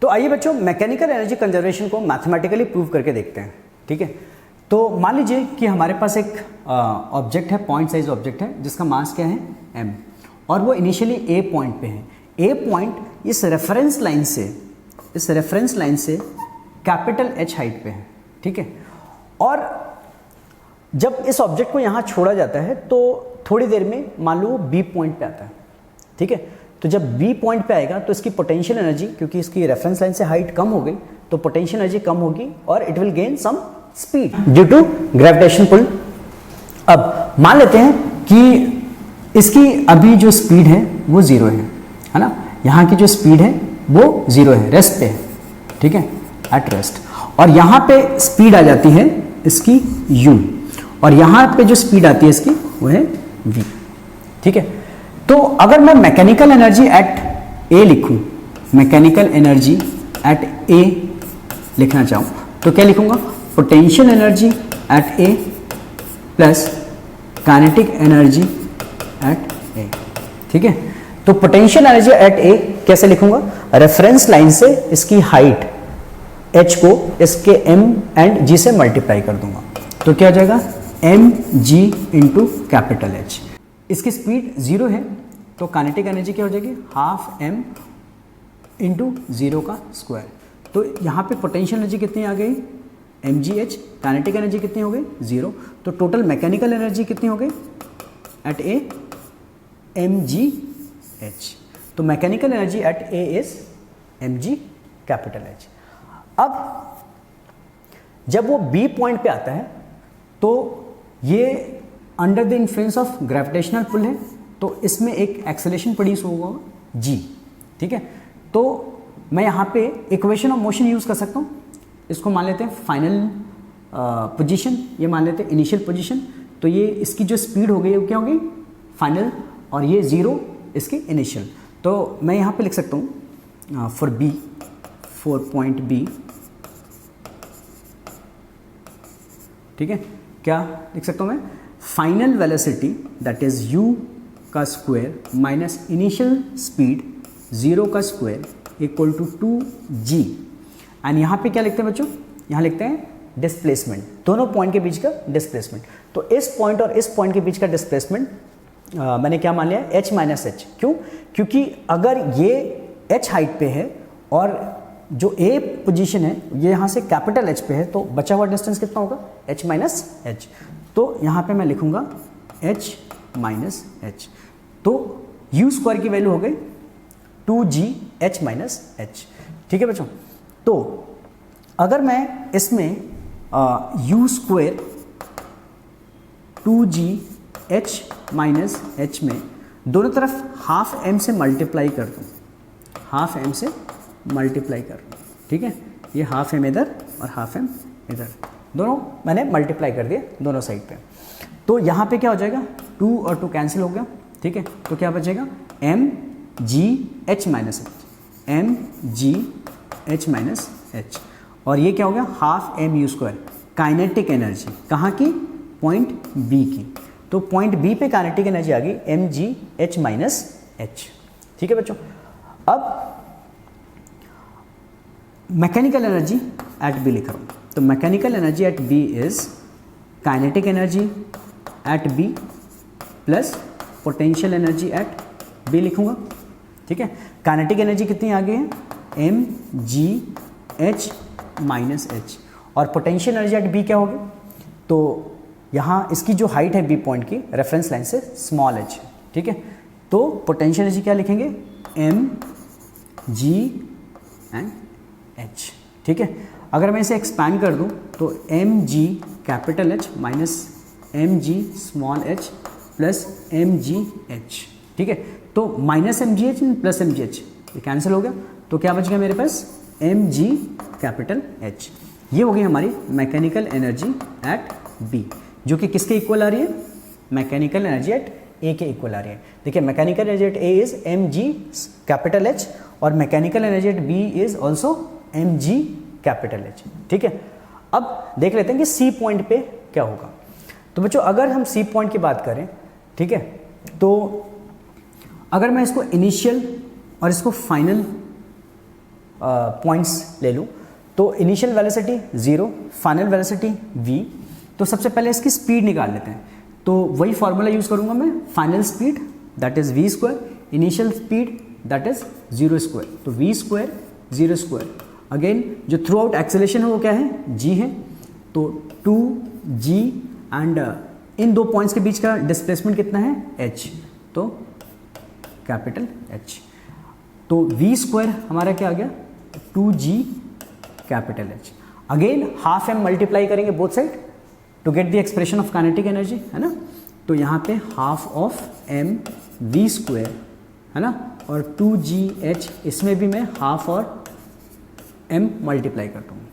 तो आइए बच्चों मैकेनिकल एनर्जी कंजर्वेशन को मैथमेटिकली प्रूव करके देखते हैं। ठीक है, तो मान लीजिए कि हमारे पास एक ऑब्जेक्ट है, पॉइंट साइज ऑब्जेक्ट है जिसका मास क्या है m, और वो इनिशियली ए पॉइंट पे है। ए पॉइंट इस रेफरेंस लाइन से कैपिटल H हाइट पे है। ठीक है, और जब इस ऑब्जेक्ट को यहाँ छोड़ा जाता है तो थोड़ी देर में मान लो बी पॉइंट पे आता है। ठीक है, तो जब बी पॉइंट पे आएगा तो इसकी पोटेंशियल एनर्जी, क्योंकि इसकी रेफरेंस लाइन से हाइट कम हो गई तो पोटेंशियल एनर्जी कम होगी और it will gain some speed due to gravitation pull. अब मान लेते हैं कि इसकी अभी जो स्पीड है वो जीरो है ना, यहाँ की जो स्पीड है वो जीरो है, रेस्ट पे है। ठीक है, एट रेस्ट, और यहाँ पे स्पीड आ जाती है इसकी u, और यहाँ पे जो स्पीड आती है इसकी वो है v। ठीक है, तो अगर मैं मैकेनिकल एनर्जी एट ए लिखूं, मैकेनिकल एनर्जी एट ए लिखना चाहूं तो क्या लिखूंगा, potential energy at A plus kinetic energy at A. ठीक है, तो पोटेंशियल एनर्जी एट ए कैसे लिखूंगा, रेफरेंस लाइन से इसकी हाइट h को इसके m एंड g से मल्टीप्लाई कर दूंगा तो क्या आ जाएगा mg इंटू कैपिटल H। इसकी स्पीड जीरो है तो काइनेटिक एनर्जी क्या हो जाएगी, हाफ m इंटू जीरो का स्क्वायर। तो यहाँ पे पोटेंशियल एनर्जी कितनी आ गई, mgh, काइनेटिक एनर्जी कितनी हो गई, जीरो। तो टोटल मैकेनिकल एनर्जी कितनी हो गई एट ए, mgh। तो mechanical energy at A is mg कैपिटल H। अब जब वो बी पॉइंट पे आता है तो ये under the influence of gravitational pull है, तो इसमें एक एक्सेलरेशन प्रोड्यूस होगा g। ठीक है, तो मैं यहाँ पे इक्वेशन ऑफ मोशन यूज कर सकता हूँ। इसको मान लेते हैं फाइनल पोजीशन, ये मान लेते हैं इनिशियल पोजीशन। तो ये इसकी जो स्पीड हो गई वो क्या होगी फाइनल, और ये जीरो इसकी इनिशियल। तो मैं यहाँ पे लिख सकता हूँ फॉर पॉइंट बी। ठीक है, क्या लिख सकता हूँ मैं, final velocity that is u का square minus initial speed zero का square equal to 2g। And यहाँ पे क्या लिखते हैं बच्चों, यहाँ लिखते हैं डिस्प्लेसमेंट, दोनों पॉइंट के बीच का डिस्प्लेसमेंट। तो इस पॉइंट और इस पॉइंट के बीच का डिस्प्लेसमेंट मैंने क्या मान लिया, h माइनस एच। क्यों, क्योंकि अगर ये h हाइट पे है और जो A पोजीशन है ये यहाँ से कैपिटल H पे है तो बचा हुआ डिस्टेंस कितना होगा, h माइनस एच। तो यहाँ पे मैं लिखूंगा h माइनस एच। तो u स्क्वायर की वैल्यू हो गई 2g h माइनस एच। ठीक है बच्चों, तो अगर मैं इसमें u square 2g h minus H में दोनों तरफ हाफ m से मल्टीप्लाई कर दूँ, हाफ m से मल्टीप्लाई कर। ठीक है, ये हाफ m इधर और हाफ m इधर, दोनों मैंने मल्टीप्लाई कर दिए दोनों साइड पे। तो यहाँ पे क्या हो जाएगा, 2 और 2 कैंसिल हो गया। ठीक है, तो क्या बचेगा mgh minus H, mgh minus H, और ये क्या हो गया half mu square, kinetic energy कहाँ की, पॉइंट B की। तो पॉइंट B पे काइनेटिक एनर्जी आ गई mgh माइनस एच। ठीक है बच्चों, अब मैकेनिकल एनर्जी एट बी लिख रहा हूँ। तो mechanical energy at B is kinetic energy at B plus potential energy at B लिखूंगा। ठीक है, काइनेटिक एनर्जी कितनी आ गई है, mgh माइनस एच, और पोटेंशियल एनर्जी एट बी क्या होगी, तो यहाँ इसकी जो हाइट है बी पॉइंट की रेफरेंस लाइन से स्मॉल h। ठीक है, तो पोटेंशियल एनर्जी क्या लिखेंगे, mg एंड h। ठीक है, अगर मैं इसे एक्सपैंड कर दूं तो mg कैपिटल H minus mg small h plus mgh। ठीक है, तो माइनस mgh प्लस mgh ये कैंसिल हो गया, तो क्या बच गया मेरे पास, mg कैपिटल H। ये हो गई हमारी मैकेनिकल एनर्जी एट B, जो कि किसके इक्वल आ रही है, मैकेनिकल एनर्जी एट A के इक्वल आ रही है। देखिए mechanical energy at A is mg कैपिटल H और mechanical energy at B is also mg कैपिटल H। ठीक है, अब देख लेते हैं कि C पॉइंट पे क्या होगा। तो बच्चों अगर हम C पॉइंट की बात करें, ठीक है, तो अगर मैं इसको इनिशियल और इसको फाइनल पॉइंट्स ले लूँ तो initial velocity 0, final velocity v। तो सबसे पहले इसकी स्पीड निकाल लेते हैं, तो वही फॉर्मूला यूज़ करूँगा मैं, final speed that is v square, initial speed that is 0 square, तो v स्क्वायर 0 स्क्वायर। अगेन जो थ्रू आउट एक्सेलेरेशन है वो क्या है, g है, तो 2g एंड इन दो पॉइंट्स के बीच का डिस्प्लेसमेंट कितना है, h, तो कैपिटल H। तो v स्क्वायर हमारा क्या आ गया, 2g capital H। Again half m multiply करेंगे both side to get the expression of kinetic energy, है ना। तो यहाँ पे half of m v square, है ना, और 2gh, इसमें भी मैं हाफ और m मल्टीप्लाई करता हूँ,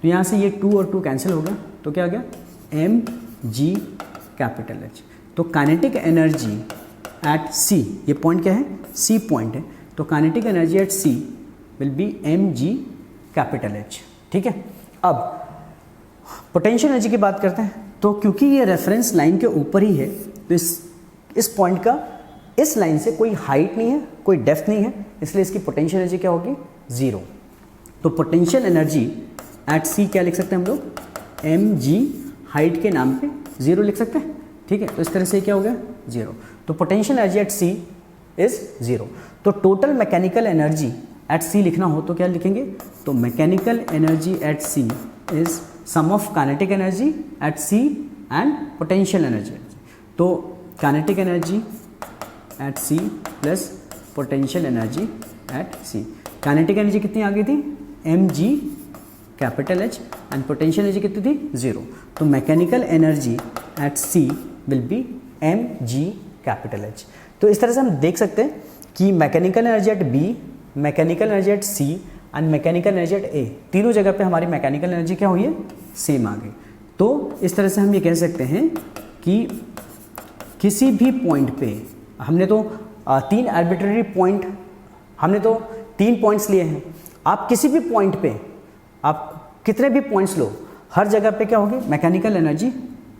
तो यहाँ से ये 2 और 2 कैंसिल हो गया, तो क्या आ गया, mg कैपिटल H। तो काइनेटिक एनर्जी एट C, ये पॉइंट क्या है, C पॉइंट है, तो kinetic energy at C will be mg कैपिटल H। ठीक है, अब पोटेंशियल एनर्जी की बात करते हैं। तो क्योंकि ये रेफरेंस लाइन के ऊपर ही है, तो इस पॉइंट का इस लाइन से कोई हाइट नहीं है, कोई डेप्थ नहीं है, इसलिए इसकी पोटेंशियल एनर्जी क्या होगी, 0। तो पोटेंशियल एनर्जी एट C क्या लिख सकते हैं हम लोग, mg, हाइट के नाम पे 0 लिख सकते हैं। ठीक है, तो इस तरह से क्या हो गया, 0। तो potential energy at C is 0। तो total mechanical energy at C लिखना हो तो क्या लिखेंगे, तो mechanical energy at C is sum of kinetic energy at C and potential energy. तो kinetic energy at C plus potential energy at C। Kinetic energy कितनी आ गई थी, mg कैपिटल H एंड पोटेंशियल एनर्जी कितनी थी, 0। तो mechanical energy at C will be mg कैपिटल H। तो इस तरह से हम देख सकते हैं कि mechanical energy at B, mechanical energy at C and mechanical energy at A, तीनों जगह पे हमारी मैकेनिकल एनर्जी क्या हुई है, सेम आ गई। तो इस तरह से हम ये कह सकते हैं कि किसी भी पॉइंट पे हमने तो 3 आर्बिट्रेरी पॉइंट, हमने तो 3 पॉइंट्स लिए हैं, आप किसी भी पॉइंट पे आप कितने भी पॉइंट्स लो, हर जगह पे क्या होगी, मैकेनिकल एनर्जी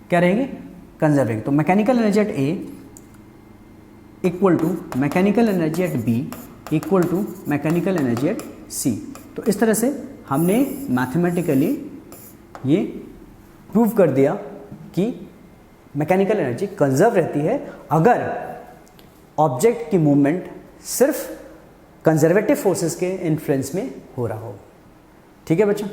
क्या रहेगी, कंजर्व रहेगी। तो mechanical energy at A equal to mechanical energy at B equal to mechanical energy at C। तो इस तरह से हमने मैथमेटिकली ये प्रूव कर दिया कि मैकेनिकल एनर्जी कंजर्व रहती है अगर ऑब्जेक्ट की मूवमेंट सिर्फ कंजर्वेटिव फोर्सेस के इन्फ्लुएंस में हो रहा हो। ठीक है बच्चों।